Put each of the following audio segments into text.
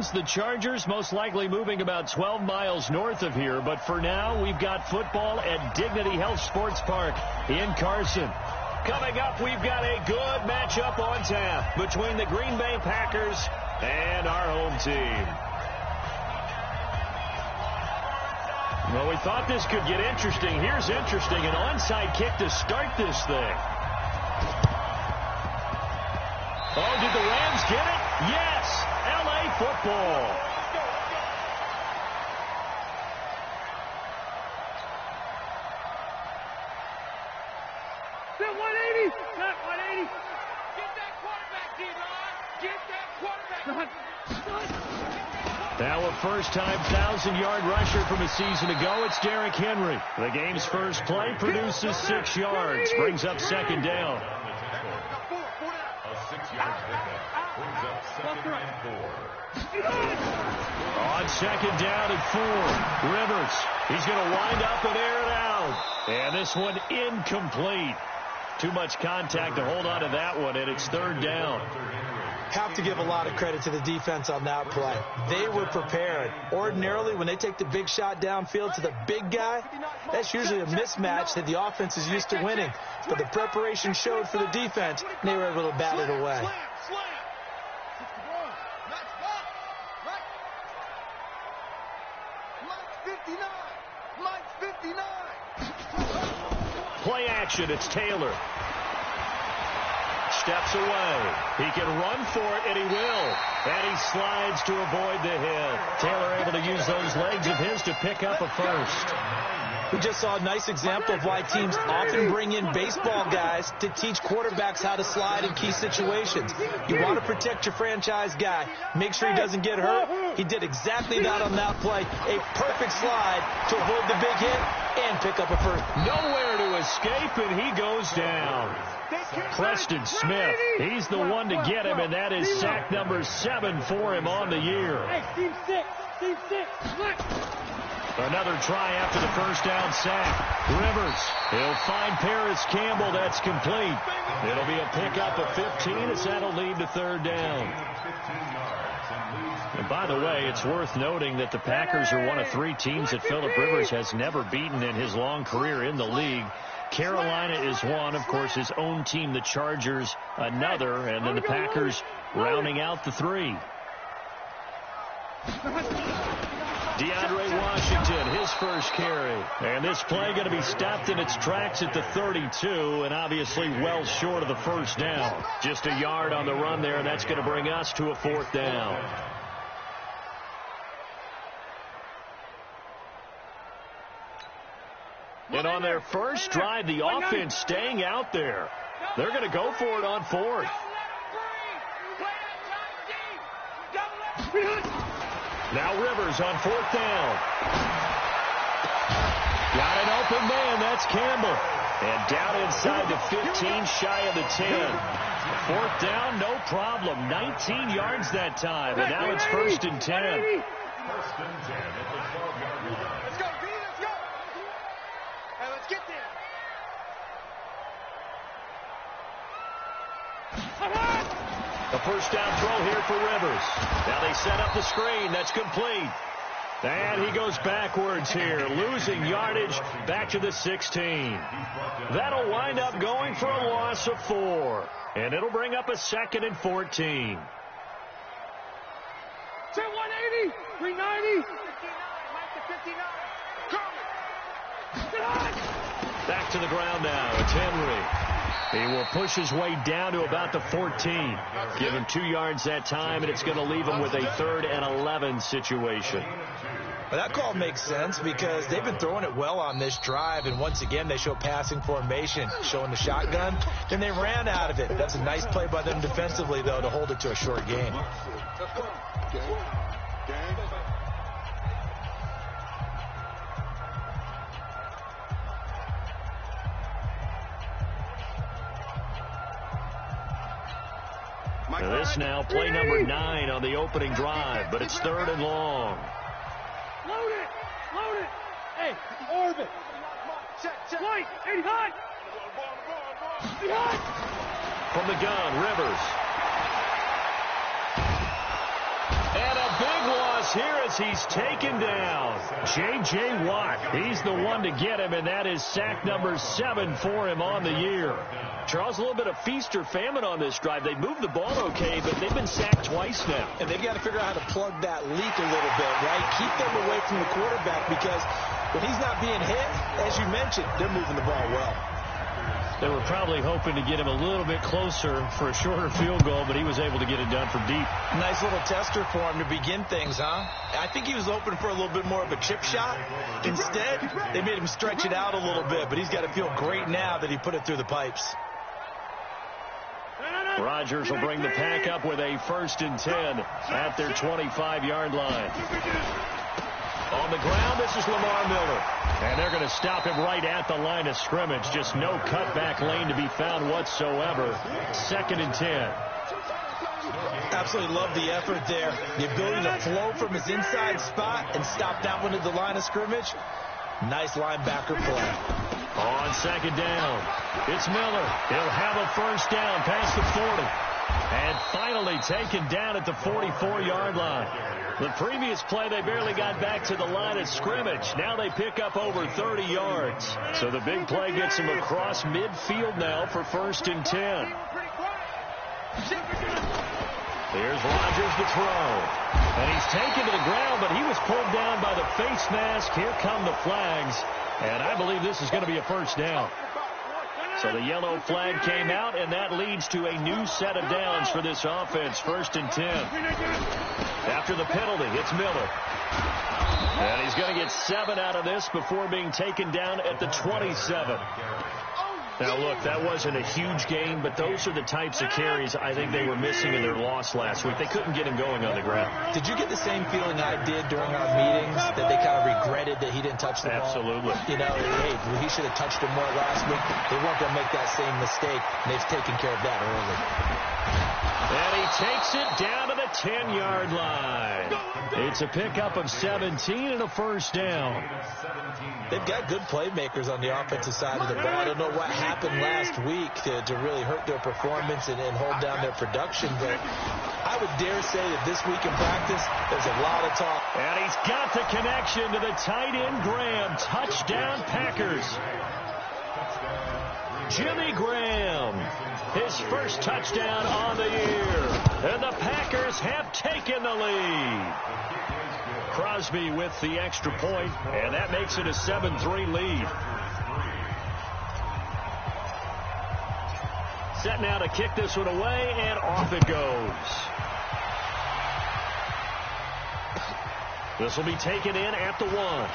The Chargers most likely moving about 12 miles north of here, but for now we've got football at Dignity Health Sports Park in Carson. Coming up, we've got a good matchup on tap between the Green Bay Packers and our home team. Well, we thought this could get interesting. Here's interesting, an onside kick to start this thing. Oh, did the Rams get it? Yes! L.A. football. Set 180. Set 180. Get that quarterback, D-Ron. Get that quarterback. Now a first-time 1,000-yard rusher from a season ago. It's Derrick Henry. The game's first play produces 6 yards. Brings up second down. On second down and 4. Rivers. He's going to wind up and air it out. And this one incomplete. Too much contact to hold on to that one, and it's third down. Have to give a lot of credit to the defense on that play. They were prepared. Ordinarily, when they take the big shot downfield to the big guy, that's usually a mismatch that the offense is used to winning. But the preparation showed for the defense, and they were able to bat it away. Play action, it's Taylor. Steps away. He can run for it, and he will. And he slides to avoid the hit. Taylor able to use those legs of his to pick up a first. We just saw a nice example of why teams often bring in baseball guys to teach quarterbacks how to slide in key situations. You want to protect your franchise guy. Make sure he doesn't get hurt. He did exactly that on that play. A perfect slide to avoid the big hit and pick up a first. Nowhere to escape, and he goes down. Preston Smith, he's the one to get him, and that is sack number 7 for him on the year. Hey, team 6, team 6, Another try after the first down sack. Rivers, he'll find Paris Campbell. That's complete. It'll be a pickup of 15 as that'll lead to third down. And by the way, it's worth noting that the Packers are one of 3 teams that Phillip Rivers has never beaten in his long career in the league. Carolina is one, of course, his own team, the Chargers, another, and then the Packers rounding out the 3. DeAndre Washington, his first carry. And this play going to be stopped in its tracks at the 32, and obviously well short of the first down. Just a yard on the run there, and that's going to bring us to a 4th down. And on their first drive, the offense staying out there. They're going to go for it on 4th. Now Rivers on 4th down. Got an open man. That's Campbell. And down inside the 15, shy of the 10. 4th down, no problem. 19 yards that time. And now it's 1st and 10. Let's go, B, let's go. Hey, let's get there. A first down throw here for Rivers. Now they set up the screen. That's complete. And he goes backwards here, losing yardage back to the 16. That'll wind up going for a loss of 4. And it'll bring up a 2nd and 14. Set 180, 390. 59. Back to the ground now. It's Henry. He will push his way down to about the 14. Give him 2 yards that time, and it's going to leave him with a 3rd and 11 situation. Well, that call makes sense because they've been throwing it well on this drive, and once again they show passing formation, showing the shotgun. Then they ran out of it. That's a nice play by them defensively, though, to hold it to a short game. Now this now play number 9 on the opening drive, but it's 3rd and long. Load it! Load it! Hey, orbit! White! 80 high! Behind! From the gun, Rivers. And a big loss here as he's taken down. J.J. Watt, he's the one to get him, and that is sack number 7 for him on the year. Charles, a little bit of feast or famine on this drive. They moved the ball okay, but they've been sacked twice now. And they've got to figure out how to plug that leak a little bit, right? Keep them away from the quarterback because when he's not being hit, as you mentioned, they're moving the ball well. They were probably hoping to get him a little bit closer for a shorter field goal, but he was able to get it done from deep. Nice little tester for him to begin things, huh? I think he was hoping for a little bit more of a chip shot. Instead, they made him stretch it out a little bit, but he's got to feel great now that he put it through the pipes. Rodgers will bring the pack up with a 1st and 10 at their 25-yard line. On the ground, this is Lamar Miller. And they're going to stop him right at the line of scrimmage. Just no cutback lane to be found whatsoever. 2nd and 10. Absolutely love the effort there. The ability to flow from his inside spot and stop that one at the line of scrimmage. Nice linebacker play. On 2nd down, it's Miller. He'll have a 1st down past the 40. And finally taken down at the 44-yard line. The previous play, they barely got back to the line of scrimmage. Now they pick up over 30 yards. So the big play gets him across midfield now for 1st and 10. Here's Rodgers to throw. And he's taken to the ground, but he was pulled down by the face mask. Here come the flags. And I believe this is going to be a 1st down. So the yellow flag came out, and that leads to a new set of downs for this offense. 1st and 10. After the penalty, it's Miller. And he's going to get 7 out of this before being taken down at the 27. Now, look, that wasn't a huge gain, but those are the types of carries I think they were missing in their loss last week. They couldn't get him going on the ground. Did you get the same feeling I did during our meetings, that they kind of regretted that he didn't touch the ball? Absolutely. You know, hey, he should have touched it more last week. They weren't going to make that same mistake, and they've taken care of that early. And he takes it down to the 10-yard line. It's a pickup of 17 and a 1st down. They've got good playmakers on the offensive side of the ball. I don't know what happened last week to really hurt their performance and hold down their production, but I would dare say that this week in practice, there's a lot of talk. And he's got the connection to the tight end, Graham. Touchdown, Packers. Jimmy Graham, his 1st touchdown on the year. And the Packers have taken the lead. Crosby with the extra point, and that makes it a 7-3 lead. Set now to kick this one away, and off it goes. This will be taken in at the 1.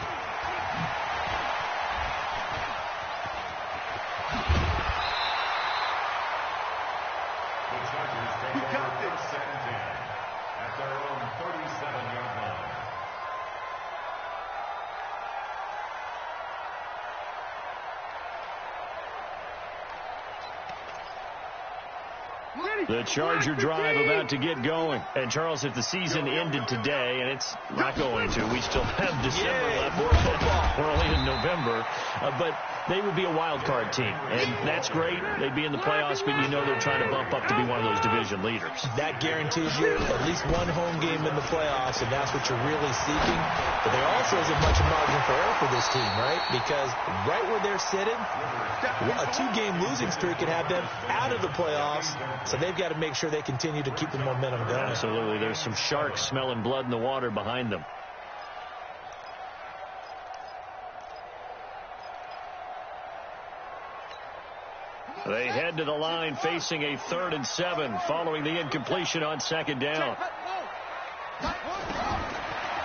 The Charger drive about to get going. And, Charles, if the season ended today, and it's not going to, we still have December left. We're only in November. But they would be a wild card team. And that's great. They'd be in the playoffs, but you know they're trying to bump up to be one of those division leaders. That guarantees you at least one home game in the playoffs, and that's what you're really seeking. But there also isn't much margin for error for this team, right? Because right where they're sitting, a 2-game losing streak could have them out of the playoffs. So they've got to make sure they continue to keep the momentum going. Absolutely. There's some sharks smelling blood in the water behind them. They head to the line facing a 3rd and 7 following the incompletion on 2nd down.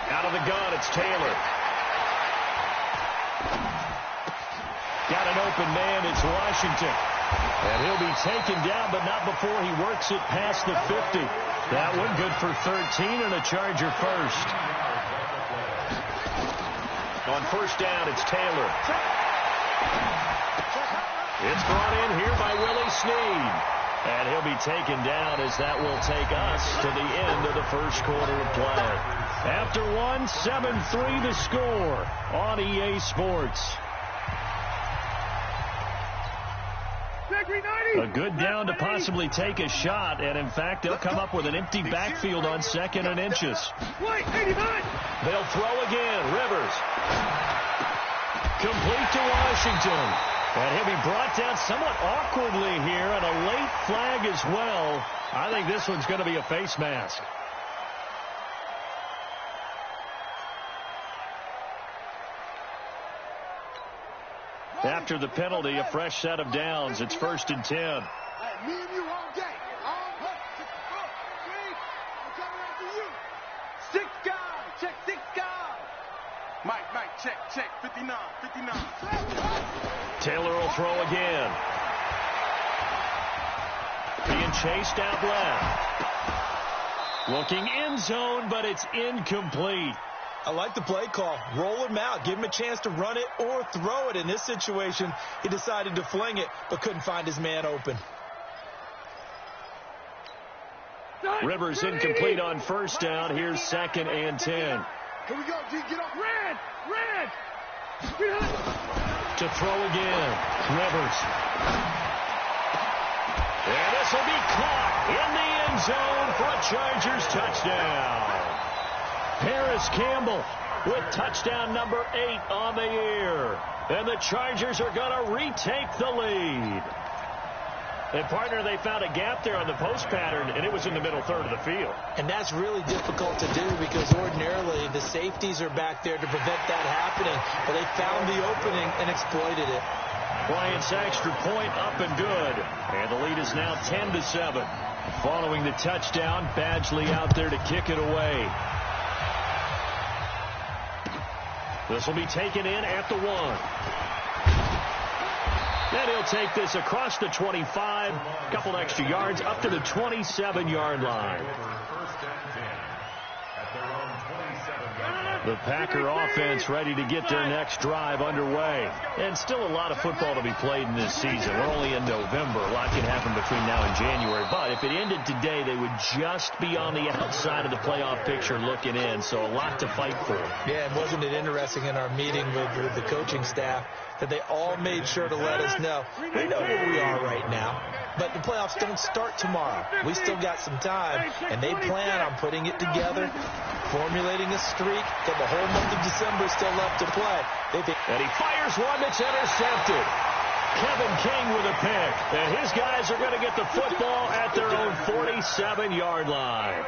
Out of the gun, it's Taylor. Got an open man, it's Washington. And he'll be taken down, but not before he works it past the 50. That one good for 13 and a Charger 1st. On 1st down, it's Taylor. It's brought in here by Willie Snead. And he'll be taken down as that will take us to the end of the 1st quarter of play. After 1, 7-3 the score on EA Sports. A good down to possibly take a shot, and in fact, they'll come up with an empty backfield on 2nd and inches. They'll throw again. Rivers. Complete to Washington. And he'll be brought down somewhat awkwardly here, and a late flag as well. I think this one's going to be a face mask. After the penalty, a fresh set of downs. It's 1st and 10. Me and you all day. Six guys. Check 6 guys. Mike, check. 59. Taylor will throw again. Being chased out left. Looking end zone, but it's incomplete. I like the play call. Roll him out. Give him a chance to run it or throw it. In this situation, he decided to fling it, but couldn't find his man open. Rivers incomplete on 1st down. Here's 2nd and 10. Here we go, G. Get up. Red. To throw again. Rivers. And this will be caught in the end zone for a Chargers touchdown. Harris Campbell with touchdown number 8 on the year. And the Chargers are going to retake the lead. And, partner, they found a gap there on the post pattern, and it was in the middle third of the field. And that's really difficult to do because ordinarily the safeties are back there to prevent that happening. But they found the opening and exploited it. Bryant's extra point up and good. And the lead is now 10-7. Following the touchdown, Badgley out there to kick it away. This will be taken in at the 1. Then he'll take this across the 25, a couple extra yards, up to the 27-yard line. The Packer offense ready to get their next drive underway. And still a lot of football to be played in this season. We're only in November. A lot can happen between now and January. But if it ended today, they would just be on the outside of the playoff picture looking in. So a lot to fight for. Yeah, and wasn't it interesting in our meeting with the coaching staff that they all made sure to let us know, we know where we are right now, but the playoffs don't start tomorrow. We still got some time, and they plan on putting it together, formulating a streak, got the whole month of December still left to play. And he fires one that's intercepted. Kevin King with a pick, and his guys are going to get the football at their own 47-yard line.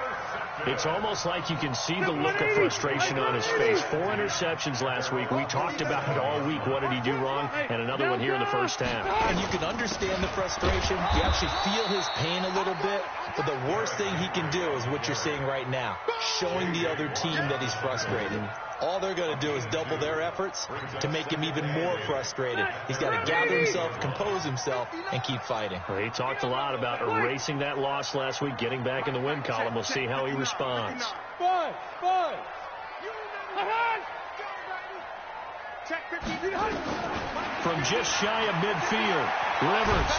It's almost like you can see the look of frustration on his face. 4 interceptions last week. We talked about it all week. What did he do wrong? And another one here in the first half. And you can understand the frustration. You actually feel his pain a little bit. But the worst thing he can do is what you're seeing right now, showing the other team that he's frustrated. All they're going to do is double their efforts to make him even more frustrated. He's got to gather himself, compose himself, and keep fighting. Well, he talked a lot about erasing that loss last week, getting back in the win column. We'll see how he responds. From just shy of midfield, Rivers.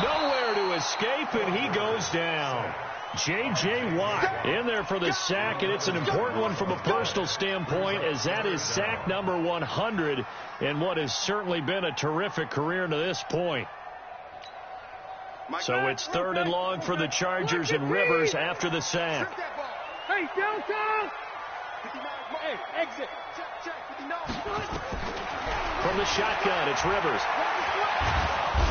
Nowhere to escape, and he goes down. J.J. Watt in there for the sack, and it's an important one from a personal standpoint, as that is sack number 100 in what has certainly been a terrific career to this point. So it's 3rd and long for the Chargers, and Rivers after the sack. Hey, downtown! Hey, exit! From the shotgun, it's Rivers.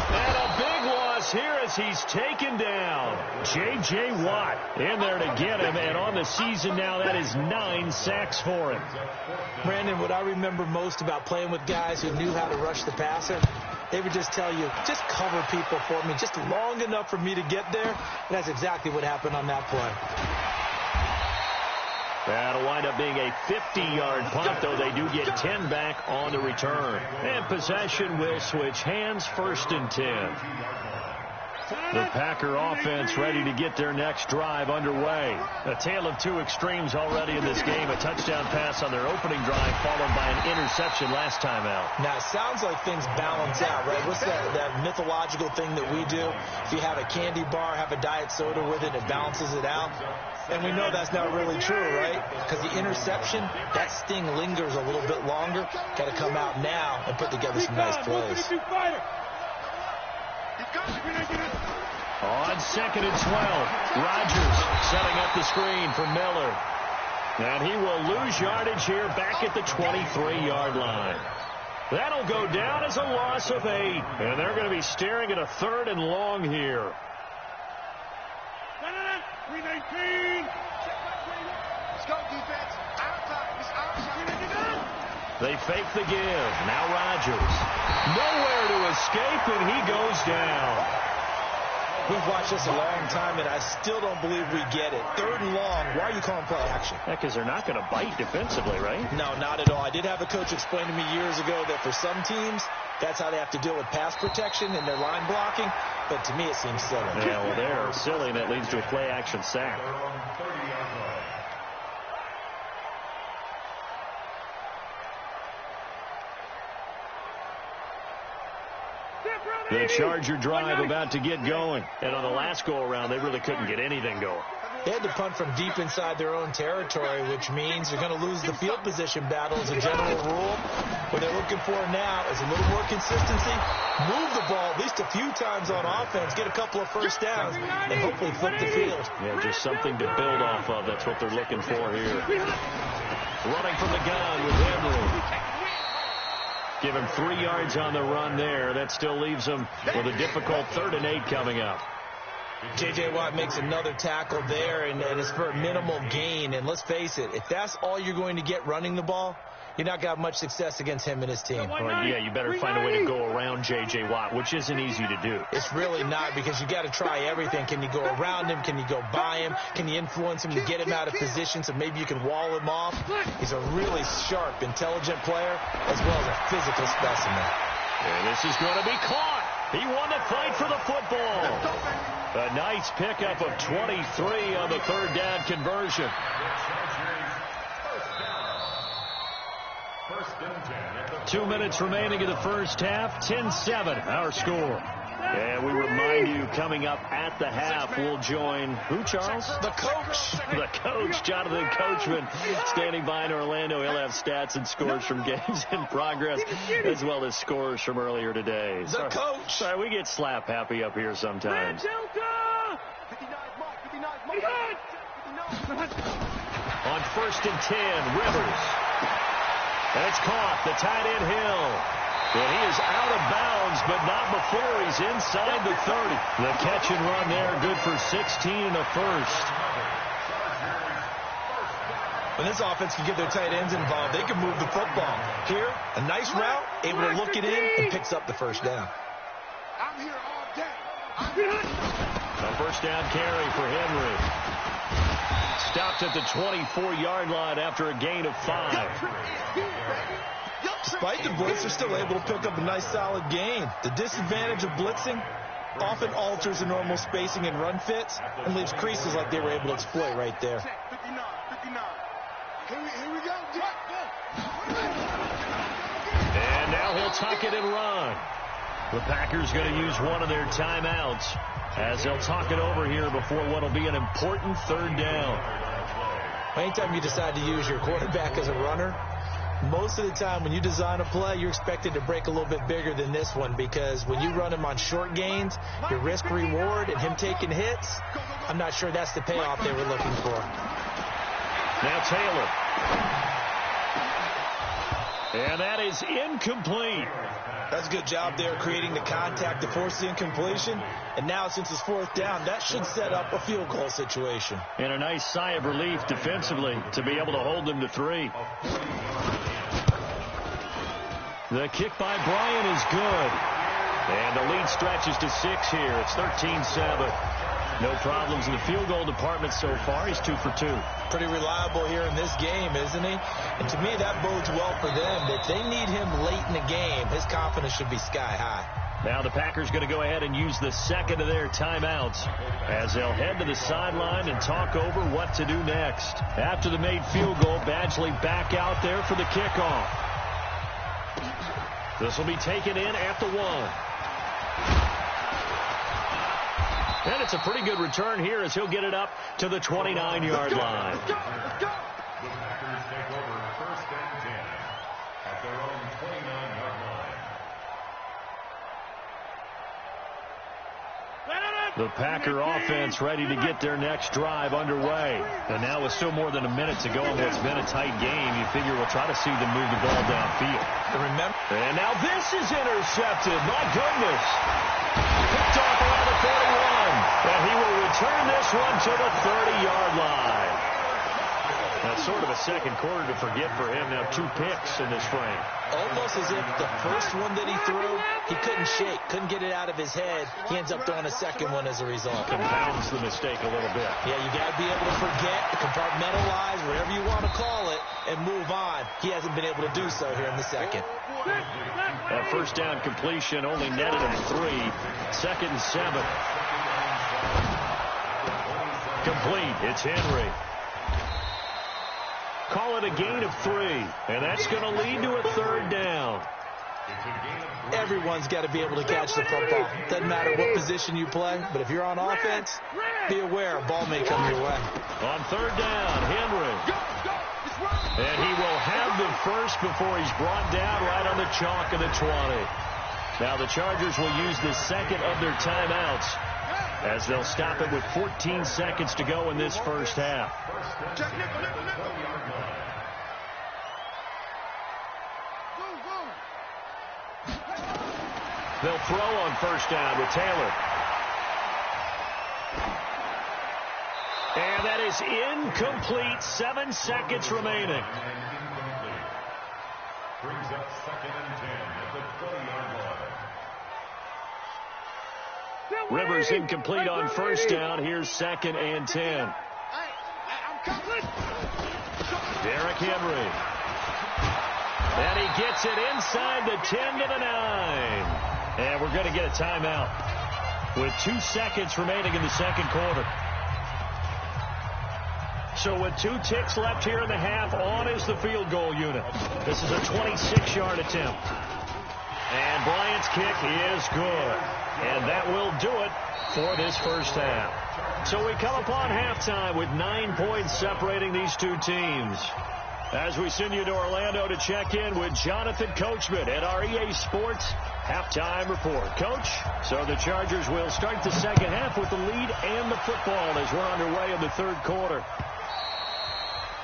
And a big loss here as he's taken down. J.J. Watt in there to get him, and on the season now, that is 9 sacks for him. Brandon, what I remember most about playing with guys who knew how to rush the passer, they would just tell you, just cover people for me, just long enough for me to get there. And that's exactly what happened on that play. That'll wind up being a 50-yard punt, though they do get 10 back on the return. And possession will switch hands, 1st and 10. The Packer offense ready to get their next drive underway. A tale of 2 extremes already in this game. A touchdown pass on their opening drive, followed by an interception last time out. Now, it sounds like things balance out, right? What's that mythological thing that we do? If you have a candy bar, have a diet soda with it, it balances it out. And we know that's not really true, right? Because the interception, that sting lingers a little bit longer. Got to come out now and put together some nice plays. On 2nd and 12, Rodgers setting up the screen for Miller. And he will lose yardage here back at the 23-yard line. That'll go down as a loss of 8. And they're going to be staring at a 3rd and long here. 319. Let's go, defense. Outside. It's outside. They fake the give. Now Rodgers. Nowhere to escape, and he goes down. We've watched this a long time, and I still don't believe we get it. 3rd and long. Why are you calling play action? Yeah, because they're not going to bite defensively, right? No, not at all. I did have a coach explain to me years ago that for some teams, that's how they have to deal with pass protection and their line blocking. But to me, it seems silly. Yeah, well, they're silly, and that leads to a play action sack. The Charger drive about to get going. And on the last go-around, they really couldn't get anything going. They had to punt from deep inside their own territory, which means you're going to lose the field position battle as a general rule. What they're looking for now is a little more consistency, move the ball at least a few times on offense, get a couple of first downs, and hopefully flip the field. Yeah, just something to build off of. That's what they're looking for here. Running from the gun with Henry. Give him 3 yards on the run there. That still leaves him with a difficult 3rd and 8 coming up. J.J. Watt makes another tackle there, and it's for a minimal gain. And let's face it, if that's all you're going to get running the ball, you're not going to have much success against him and his team. Well, yeah, you better find a way to go around J.J. Watt, which isn't easy to do. It's really not, because you got to try everything. Can you go around him? Can you go by him? Can you influence him to get him out of position so maybe you can wall him off? He's a really sharp, intelligent player as well as a physical specimen. And this is going to be caught. He won the fight for the football. A nice pickup of 23 on the 3rd down conversion. 2 minutes remaining in the first half. 10-7 our score. And we remind you, coming up at the half, we'll join who, Charles? The coach. The coach, Jonathan Coachman, standing by in Orlando. He'll have stats and scores from games in progress, as well as scores from earlier today. The coach. Sorry, we get slap happy up here sometimes. 59, Mark. On 1st and 10, Rivers. And it's caught. The tight end Hill. And he is out of bounds, but not before he's inside the 30. The catch and run there, good for 16 and a first. When this offense can get their tight ends involved, they can move the football. Here, a nice route, able to look it in, and picks up the first down. I'm here all day. A first down carry for Henry. Stopped at the 24-yard line after a gain of 5. Despite the blitz, they're still able to pick up a nice solid gain. The disadvantage of blitzing often alters the normal spacing and run fits and leaves creases like they were able to exploit right there. 59. Here we go. And now he'll tuck it and run. The Packers going to use one of their timeouts as they'll talk it over here before what will be an important 3rd down. Anytime you decide to use your quarterback as a runner, most of the time when you design a play, you're expected to break a little bit bigger than this one, because when you run him on short gains, your risk-reward and him taking hits, I'm not sure that's the payoff they were looking for. Now Taylor. And that is incomplete. That's a good job there creating the contact to force the incompletion. And now, since it's 4th down, that should set up a field goal situation. And a nice sigh of relief defensively to be able to hold them to 3. The kick by Bryan is good. And the lead stretches to 6 here. It's 13-7. No problems in the field goal department so far. He's 2 for 2. Pretty reliable here in this game, isn't he? And to me, that bodes well for them. If they need him late in the game, his confidence should be sky high. Now the Packers going to go ahead and use the 2nd of their timeouts as they'll head to the sideline and talk over what to do next. After the made field goal, Badgley back out there for the kickoff. This will be taken in at the 1. And it's a pretty good return here as he'll get it up to the 29-yard line. Let's go. The Packers take over 1st and 10 at their own 29-yard line. The Packer offense ready to get their next drive underway. And now with still more than a minute to go in what's been a tight game, you figure we'll try to see them move the ball downfield. And now this is intercepted. My goodness. Picked off around the 41. And he will return this one to the 30-yard line. That's sort of a second quarter to forget for him. Now 2 picks in this frame. Almost as if the first one that he threw, he couldn't shake, couldn't get it out of his head. He ends up throwing a second one as a result. Compounds the mistake a little bit. Yeah, you got to be able to forget, compartmentalize, whatever you want to call it, and move on. He hasn't been able to do so here in the second. That first down completion only netted him 3. 2nd and 7. Complete. It's Henry. Call it a gain of 3, and that's going to lead to a 3rd down. Everyone's got to be able to catch the football. Doesn't matter what position you play, but if you're on offense, be aware a ball may come your way. On 3rd down, Henry. And he will have the first before he's brought down right on the chalk of the 20. Now the Chargers will use the second of their timeouts as they'll stop it with 14 seconds to go in this first half. They'll throw on 1st down with Taylor. And that is incomplete. 7 seconds remaining. Brings up 2nd and 10 at the 20-yard line. Rivers incomplete on 1st down. Here's 2nd and 10. Derrick Henry. And he gets it inside the 10 to the 9. And we're going to get a timeout with 2 seconds remaining in the second quarter. So with 2 ticks left here in the half, on is the field goal unit. This is a 26-yard attempt. And Bryant's kick is good. And that will do it for this first half. So we come upon halftime with 9 points separating these 2 teams. As we send you to Orlando to check in with Jonathan Coachman at our EA Sports Halftime Report. Coach, so the Chargers will start the second half with the lead and the football as we're underway in the 3rd quarter.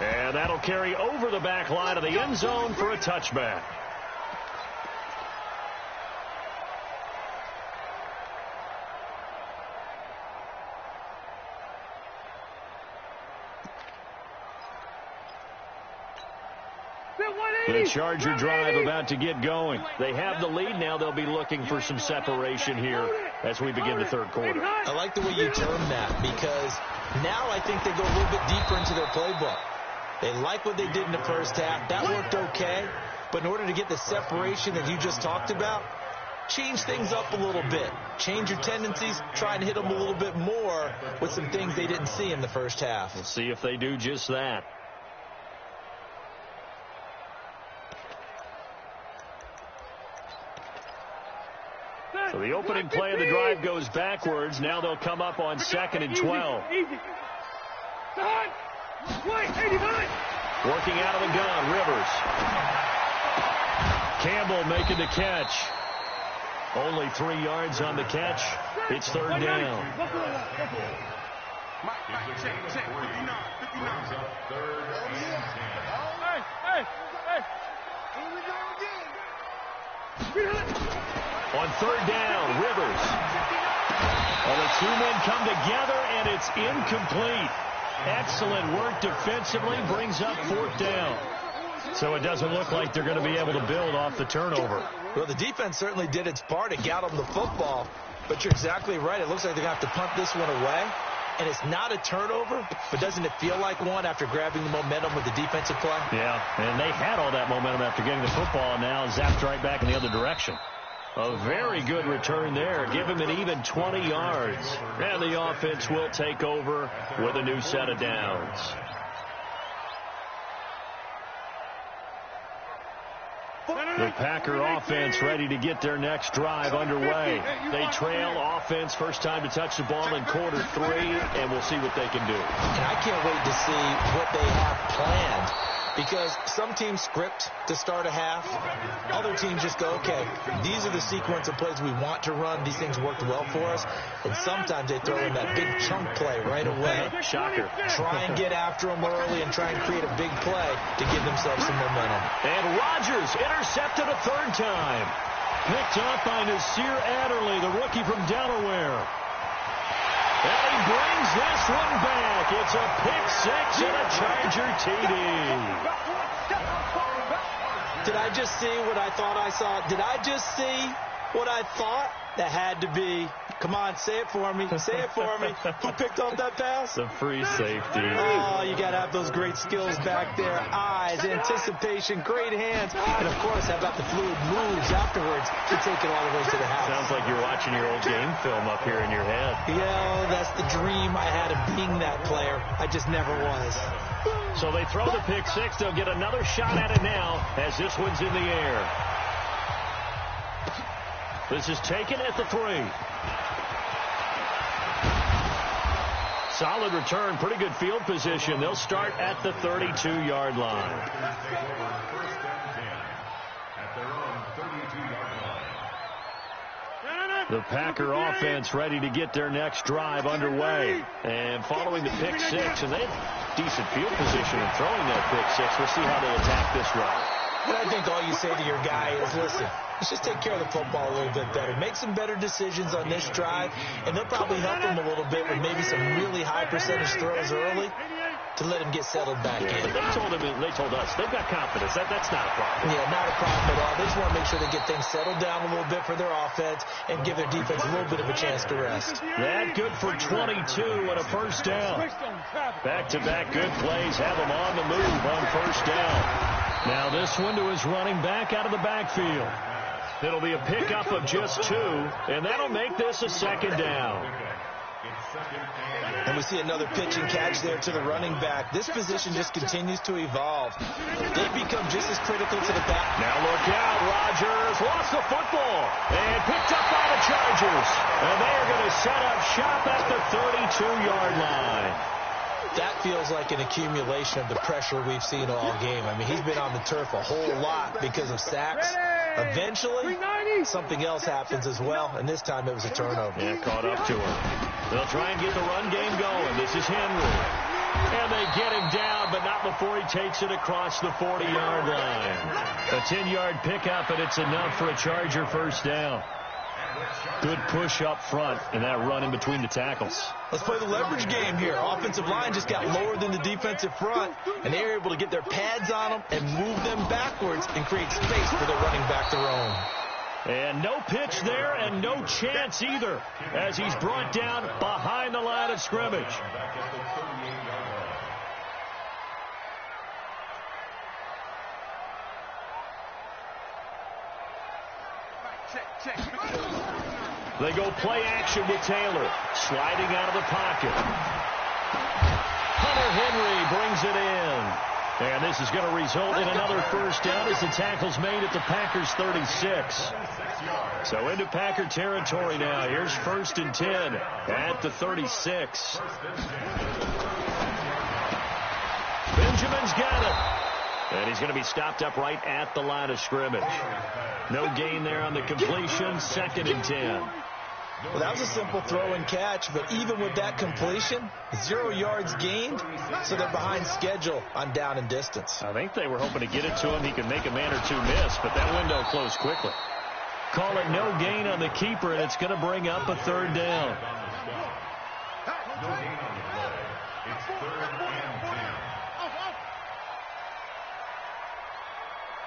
And that'll carry over the back line of the end zone for a touchback. The Charger drive about to get going. They have the lead now. They'll be looking for some separation here as we begin the 3rd quarter. I like the way you term that because now I think they go a little bit deeper into their playbook. They like what they did in the first half. That worked okay. But in order to get the separation that you just talked about, change things up a little bit. Change your tendencies. Try and hit them a little bit more with some things they didn't see in the first half. We'll see if they do just that. So the opening play of the drive goes backwards. Now they'll come up on 2nd and 12. Working out of the gun, Rivers. Campbell making the catch. Only 3 yards on the catch. It's 3rd down. On 3rd down, Rivers. Well, the 2 men come together, and it's incomplete. Excellent work defensively, brings up 4th down. So it doesn't look like they're going to be able to build off the turnover. Well, the defense certainly did its part. It got them the football. But you're exactly right. It looks like they're going to have to punt this one away. And it's not a turnover, but doesn't it feel like one after grabbing the momentum with the defensive play? Yeah, and they had all that momentum after getting the football, and now zapped right back in the other direction. A very good return there. Give him an even 20 yards. And the offense will take over with a new set of downs. The Packer offense ready to get their next drive underway. They trail offense, first time to touch the ball in quarter 3, and we'll see what they can do. And I can't wait to see what they have planned, because some teams script to start a half. Other teams just go, okay, these are the sequence of plays we want to run. These things worked well for us. And sometimes they throw in that big chunk play right away. Shocker. Try and get after them early and try and create a big play to give themselves some momentum. And Rodgers intercepted a third time. Picked up by Nasir Adderley, the rookie from Delaware. And he brings this one back. It's a pick six and a Charger TD. Did I just see what I thought I saw? Did I just see what I thought? That had to be. Come on, say it for me. Say it for me. Who picked up that pass? The free safety. Oh, you got to have those great skills back there. Eyes, anticipation, great hands. And, of course, how about the fluid moves afterwards to take it all the way to the house? Sounds like you're watching your old game film up here in your head. Yeah, that's the dream I had of being that player. I just never was. So they throw the pick six. They'll get another shot at it now as this one's in the air. This is taken at the 3. Solid return, pretty good field position. They'll start at the 32-yard line. The Packer offense ready to get their next drive underway. And following the pick six, and they have decent field position in throwing that pick six. We'll see how they attack this drive. And I think all you say to your guy is, listen, let's just take care of the football a little bit better. Make some better decisions on this drive, and they'll probably help him a little bit with maybe some really high percentage throws early to let him get settled back in. They told us they've got confidence. That's not a problem. Yeah, not a problem at all. They just want to make sure they get things settled down a little bit for their offense and give their defense a little bit of a chance to rest. That good for 22 and a first down. Back-to-back good plays have them on the move on first down. Now this one to his running back out of the backfield. It'll be a pickup of just 2, and that'll make this a second down. And we see another pitch and catch there to the running back. This position just continues to evolve. They become just as critical to the back. Now look out. Rodgers lost the football and picked up by the Chargers. And they are going to set up shop at the 32-yard line. That feels like an accumulation of the pressure we've seen all game. I mean, he's been on the turf a whole lot because of sacks. Eventually, something else happens as well, and this time it was a turnover. Yeah, caught up to him. They'll try and get the run game going. This is Henry. And they get him down, but not before he takes it across the 40-yard line. A 10-yard pickup, and it's enough for a Charger first down. Good push up front and that run in between the tackles. Let's play the leverage game here. Offensive line just got lower than the defensive front, and they were able to get their pads on them and move them backwards and create space for their running back to roam. And no pitch there and no chance either as he's brought down behind the line of scrimmage. They go play action with Taylor. Sliding out of the pocket. Hunter Henry brings it in. And this is going to result in another first down as the tackle's made at the Packers 36. So into Packer territory now. Here's 1st and 10 at the 36. Benjamin's got it. And he's going to be stopped up right at the line of scrimmage. No gain there on the completion. 2nd and 10. Well, that was a simple throw and catch, but even with that completion, 0 yards gained, so they're behind schedule on down and distance. I think they were hoping to get it to him. He could make a man or two miss, but that window closed quickly. Call it no gain on the keeper, and it's going to bring up a 3rd down. No gain on the play. It's 3rd and 10.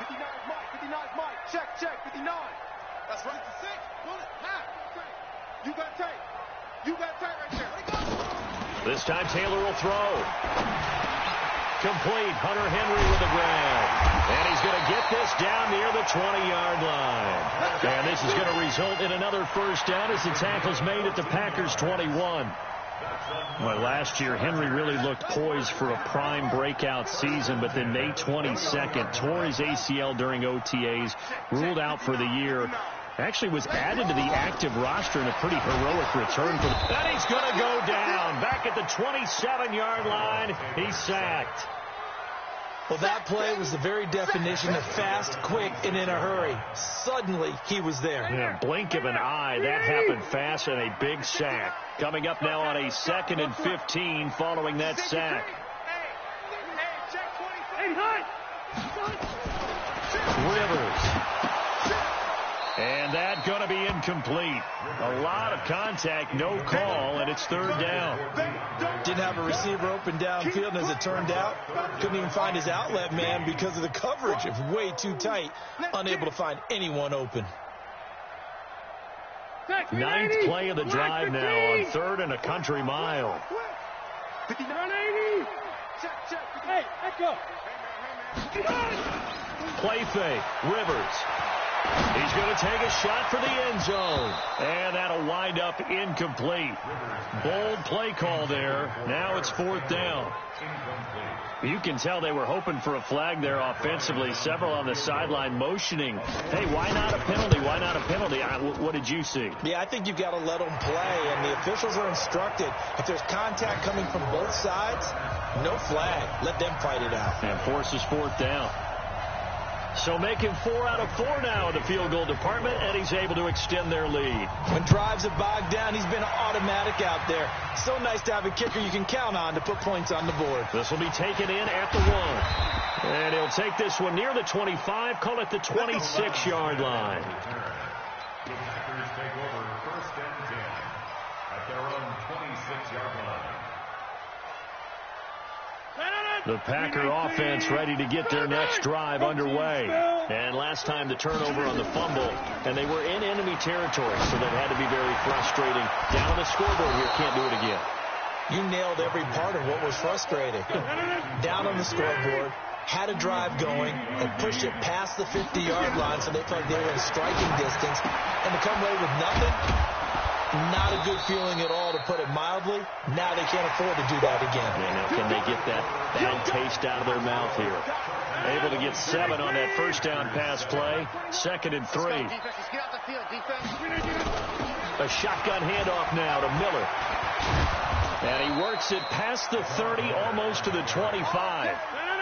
59 Mike, 59 Mike. Check, 59. That's right. 6. Pull it. Half. You got tape. You got tape right there. This time Taylor will throw. Complete. Hunter Henry with a grab. And he's going to get this down near the 20-yard line. And this is going to result in another first down as the tackle's made at the Packers 21. Well, last year, Henry really looked poised for a prime breakout season, but then May 22nd, tore his ACL during OTAs, ruled out for the year. Actually was added to the active roster in a pretty heroic return. Then he's going to go down. Back at the 27-yard line, he's sacked. Well, that play was the very definition of fast, quick, and in a hurry. Suddenly, he was there. Yeah, blink of an eye. That happened fast and a big sack. Coming up now on a 2nd and 15 following that sack. Rivers. And that going to be incomplete. A lot of contact, no call, and it's 3rd down. Didn't have a receiver open downfield, and as it turned out, couldn't even find his outlet man because of the coverage. It's way too tight, unable to find anyone open. 9th play of the drive now on 3rd and a country mile. 180. Hey, echo. Play fake. Rivers. He's going to take a shot for the end zone. And that'll wind up incomplete. Bold play call there. Now it's 4th down. You can tell they were hoping for a flag there offensively. Several on the sideline motioning. Hey, why not a penalty? Why not a penalty? What did you see? Yeah, I think you've got to let them play, and the officials are instructed. If there's contact coming from both sides, no flag. Let them fight it out. And forces 4th down. So making 4 out of 4 now in the field goal department, and he's able to extend their lead. When drives have bogged down, he's been automatic out there. So nice to have a kicker you can count on to put points on the board. This will be taken in at the 1. And he'll take this one near the 25, call it the 26-yard line. The Packers take over 1st and 10 at their own 26-yard line. The Packer offense ready to get their next drive underway. And last time the turnover on the fumble, and they were in enemy territory, so that had to be very frustrating. Down on the scoreboard here, can't do it again. You nailed every part of what was frustrating. Down on the scoreboard, had a drive going, and pushed it past the 50-yard line so they felt like they were in striking distance, and to come away with nothing, not a good feeling at all, to put it mildly. Now they can't afford to do that again. Yeah, now can they get that bad taste out of their mouth here? Able to get 7 on that 1st down pass play. 2nd and 3. A shotgun handoff now to Miller. And he works it past the 30, almost to the 25.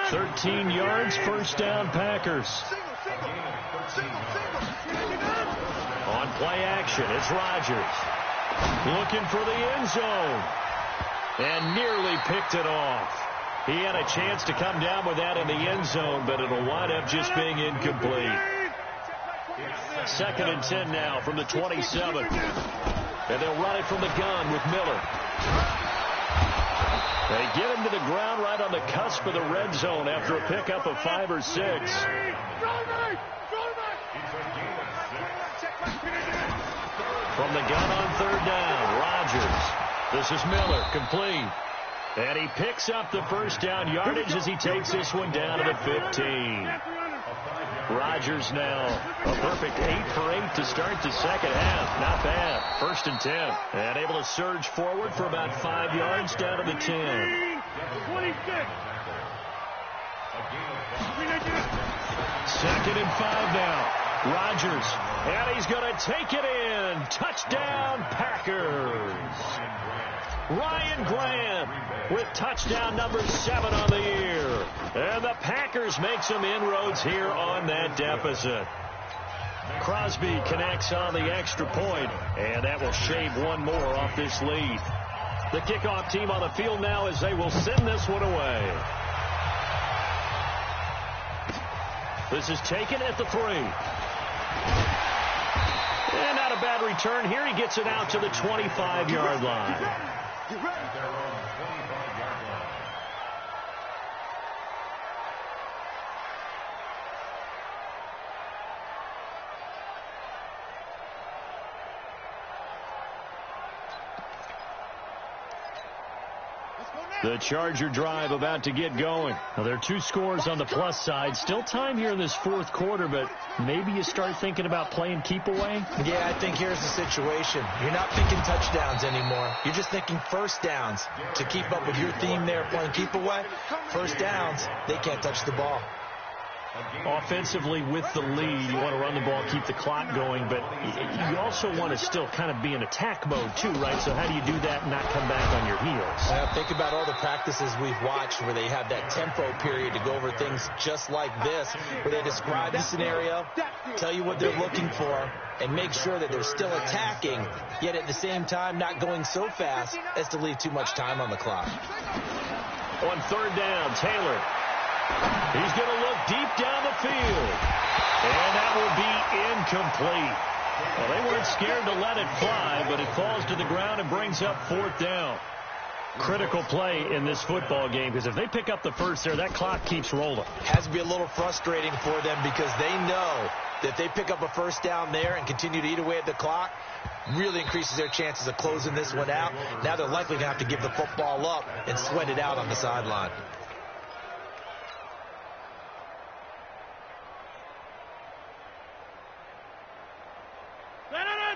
13 yards, 1st down Packers. On play action, it's Rodgers. Looking for the end zone. And nearly picked it off. He had a chance to come down with that in the end zone, but it'll wind up just being incomplete. 2nd and 10 now from the 27. And they'll run it from the gun with Miller. They get him to the ground right on the cusp of the red zone after a pickup of 5 or 6. From the gun on 3rd down, Rodgers. This is Miller, complete. And he picks up the 1st down yardage as he takes this one down to the 15. Rodgers now a perfect 8 for 8 to start the 2nd half. Not bad. 1st and 10. And able to surge forward for about 5 yards down to the 10. 26. 2nd and 5 now. Rodgers, and he's going to take it in. Touchdown, Packers. Ryan Grant with touchdown number 7 on the year. And the Packers make some inroads here on that deficit. Crosby connects on the extra point, and that will shave one more off this lead. The kickoff team on the field now as they will send this one away. This is taken at the 3. And not a bad return here. He gets it out to the 25-yard line. The Charger drive about to get going. Now, there are 2 scores on the plus side. Still time here in this 4th quarter, but maybe you start thinking about playing keep away? Yeah, I think here's the situation. You're not thinking touchdowns anymore. You're just thinking 1st downs. To keep up with your theme there, playing keep away, 1st downs, they can't touch the ball. Offensively, with the lead, you want to run the ball, keep the clock going, but you also want to still kind of be in attack mode too, right? So how do you do that and not come back on your heels? Think about all the practices we've watched where they have that tempo period to go over things just like this, where they describe the scenario, tell you what they're looking for, and make sure that they're still attacking, yet at the same time not going so fast as to leave too much time on the clock. On third down, Taylor. He's going to look deep down the field. And that will be incomplete. Well, they weren't scared to let it fly, but it falls to the ground and brings up fourth down. Critical play in this football game, because if they pick up the first there, that clock keeps rolling. Has to be a little frustrating for them because they know that if they pick up a first down there and continue to eat away at the clock, really increases their chances of closing this one out. Now they're likely to have to give the football up and sweat it out on the sideline.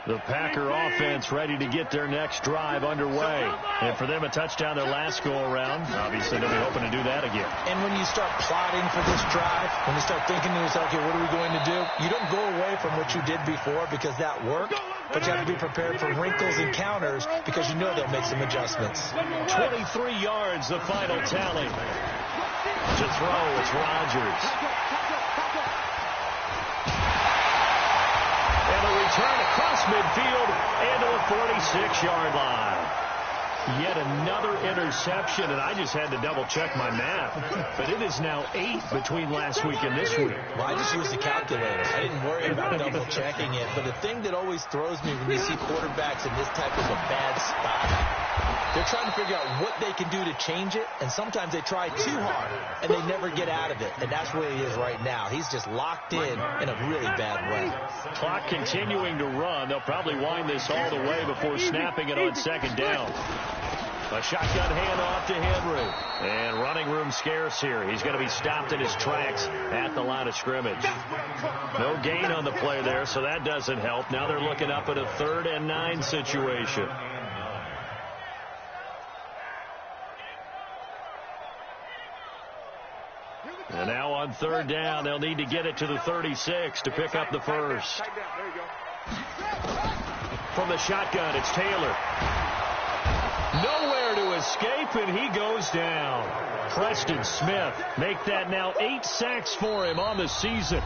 The Packer offense ready to get their next drive underway. And for them, a touchdown their last go-around. Obviously, they'll be hoping to do that again. And when you start plotting for this drive, when you start thinking to yourself, okay, what are we going to do? You don't go away from what you did before because that worked, but you have to be prepared for wrinkles and counters because you know they'll make some adjustments. 23 yards, the final tally. To throw, it's Rodgers. And a return across midfield and to the 46-yard line. Yet another interception, and I just had to double-check my math. But it is now 8 between last week and this week. Well, I just used the calculator. I didn't worry about double-checking it. But the thing that always throws me when you see quarterbacks in this type of a bad spot, they're trying to figure out what they can do to change it, and sometimes they try too hard, and they never get out of it. And that's where he is right now. He's just locked in a really bad way. Clock continuing to run. They'll probably wind this all the way before snapping it on second down. A shotgun handoff to Henry. And running room scarce here. He's going to be stopped in his tracks at the line of scrimmage. No gain on the play there, so that doesn't help. Now they're looking up at a 3rd and 9 situation. And now on 3rd down, they'll need to get it to the 36 to pick up the first. From the shotgun, it's Taylor. Nowhere to escape, and he goes down. Preston Smith make that now 8 sacks for him on the season.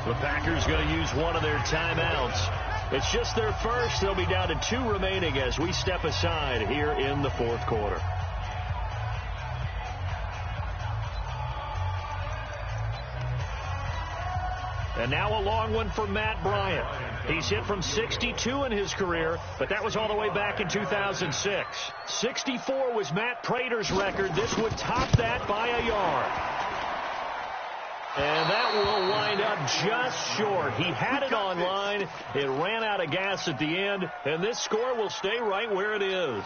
The Packers going to use one of their timeouts. It's just their first. They'll be down to 2 remaining as we step aside here in the 4th quarter. And now a long one for Matt Bryant. He's hit from 62 in his career, but that was all the way back in 2006. 64 was Matt Prater's record. This would top that by a yard. And that will wind up just short. He had it on line. It ran out of gas at the end, and this score will stay right where it is.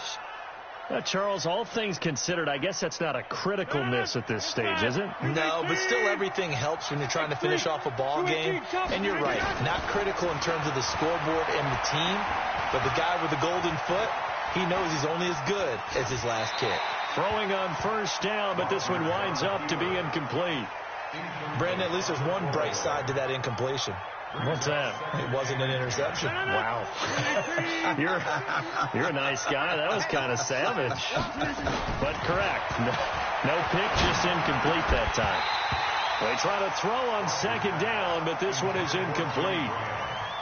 Charles, all things considered, I guess that's not a critical miss at this stage, is it? No, but still everything helps when you're trying to finish off a ball game. And you're right, not critical in terms of the scoreboard and the team, but the guy with the golden foot, he knows he's only as good as his last kick. Throwing on first down, but this one winds up to be incomplete. Brandon, at least there's one bright side to that incompletion. What's that? It wasn't an interception. Wow. You're a nice guy. That was kind of savage. But correct. No pick, just incomplete that time. They try to throw on second down, but this one is incomplete.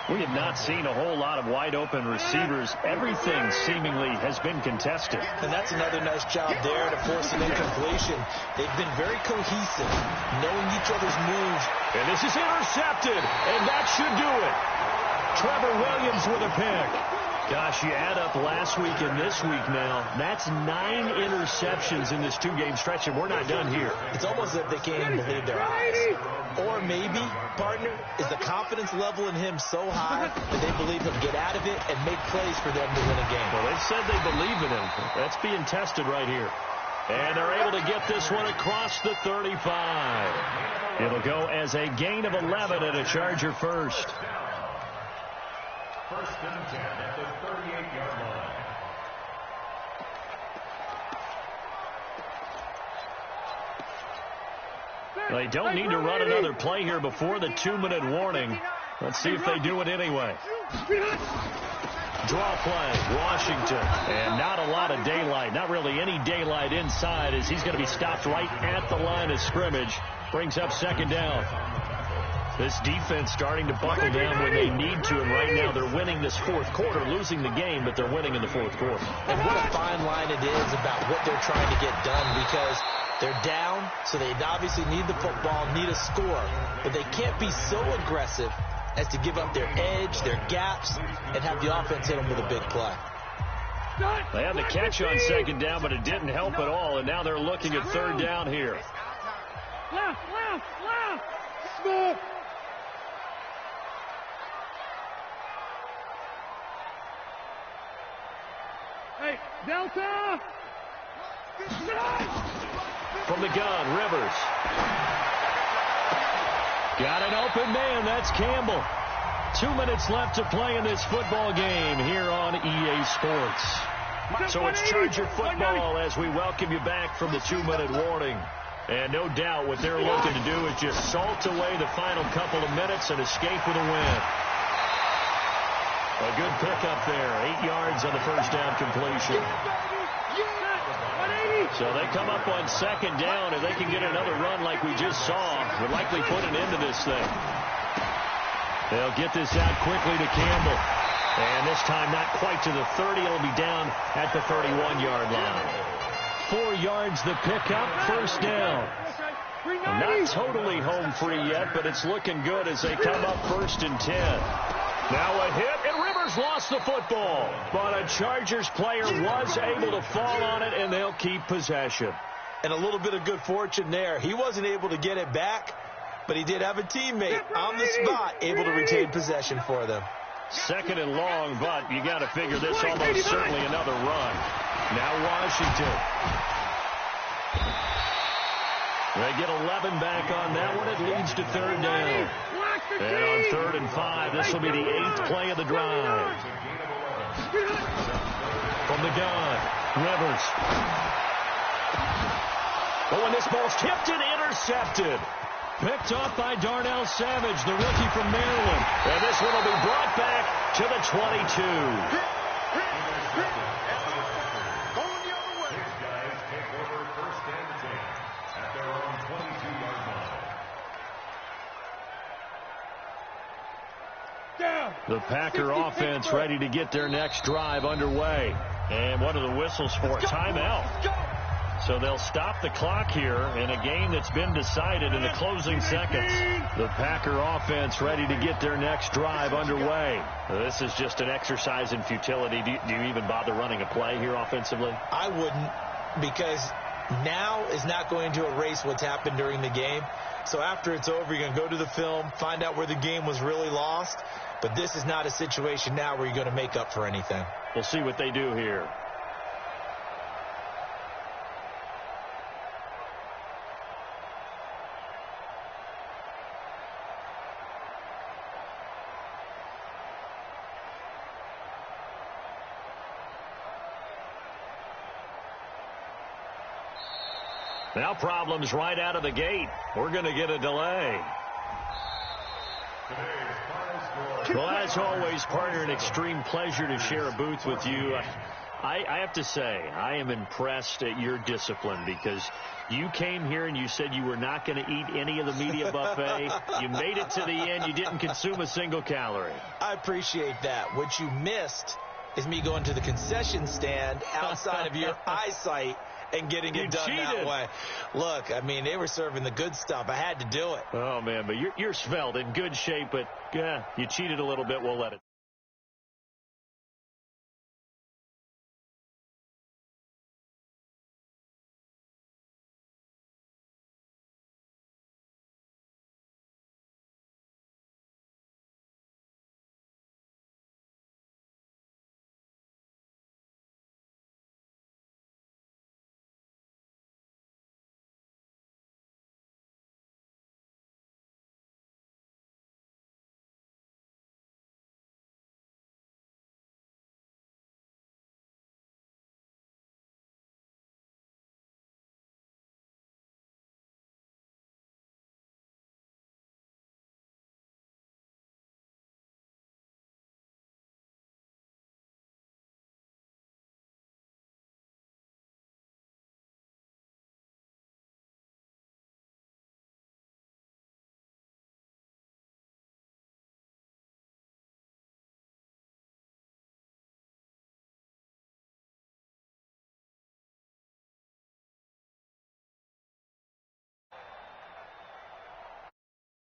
We have not seen a whole lot of wide-open receivers. Everything seemingly has been contested. And that's another nice job there to force an incompletion. They've been very cohesive, knowing each other's moves. And this is intercepted, and that should do it. Trevor Williams with a pick. Gosh, you add up last week and this week now, that's 9 interceptions in this 2-game stretch, and we're not done here. It's almost as if they can't even believe their eyes. Or maybe, partner, is the confidence level in him so high that they believe he'll get out of it and make plays for them to win a game. Well, they've said they believe in him. That's being tested right here. And they're able to get this one across the 35. It'll go as a gain of 11 and a Charger first. First and 10 at the 38-yard line. They don't need to run another play here before the 2-minute warning. Let's see if they do it anyway. Draw play, Washington. And not a lot of daylight. Not really any daylight inside as he's going to be stopped right at the line of scrimmage. Brings up second down. This defense starting to buckle down when they need to, and right now they're winning this fourth quarter, losing the game, but they're winning in the fourth quarter. And what a fine line it is about what they're trying to get done, because they're down, so they obviously need the football, need a score, but they can't be so aggressive as to give up their edge, their gaps, and have the offense hit them with a big play. They had the catch on second down, but it didn't help at all, and now they're looking at third down here. Left. Smith. Hey, Delta! From the gun, Rivers. Got an open man. That's Campbell. 2 minutes left to play in this football game here on EA Sports. So it's Charger football as we welcome you back from the 2-minute warning. And no doubt what they're looking to do is just salt away the final couple of minutes and escape with a win. A good pickup there. 8 yards on the first down completion. So they come up on second down. If they can get another run like we just saw, would likely put an end to this thing. They'll get this out quickly to Campbell. And this time not quite to the 30. It'll be down at the 31-yard line. 4 yards the pickup, first down. Not totally home free yet, but it's looking good as they come up 1st and 10. Now a hit, and Rivers lost the football. But a Chargers player was able to fall on it, and they'll keep possession. And a little bit of good fortune there. He wasn't able to get it back, but he did have a teammate on the spot able to retain possession for them. 2nd and long, but you got to figure this almost certainly another run. Now Washington. They get 11 back on that one. It leads to third down. And on 3rd and 5, this will be the 8th play of the drive. From the gun, Rivers. Oh, and this ball's tipped and intercepted. Picked off by Darnell Savage, the rookie from Maryland. And this one will be brought back to the 22. The Packer offense ready to get their next drive underway. And what are the whistles for? Timeout. So they'll stop the clock here in a game that's been decided in the closing seconds. The Packer offense ready to get their next drive underway. This is just an exercise in futility. Do you even bother running a play here offensively? I wouldn't, because now is not going to erase what's happened during the game. So after it's over, you're going to go to the film, find out where the game was really lost. But this is not a situation now where you're going to make up for anything. We'll see what they do here. Now problems right out of the gate. We're going to get a delay. Well, as always, partner, an extreme pleasure to share a booth with you. I have to say, I am impressed at your discipline, because you came here and you said you were not going to eat any of the media buffet. You made it to the end. You didn't consume a single calorie. I appreciate that. What you missed is me going to the concession stand outside of your eyesight and getting it done that way. Look, I mean, they were serving the good stuff. I had to do it. Oh, man, but you're svelte, in good shape, but yeah, you cheated a little bit. We'll let it.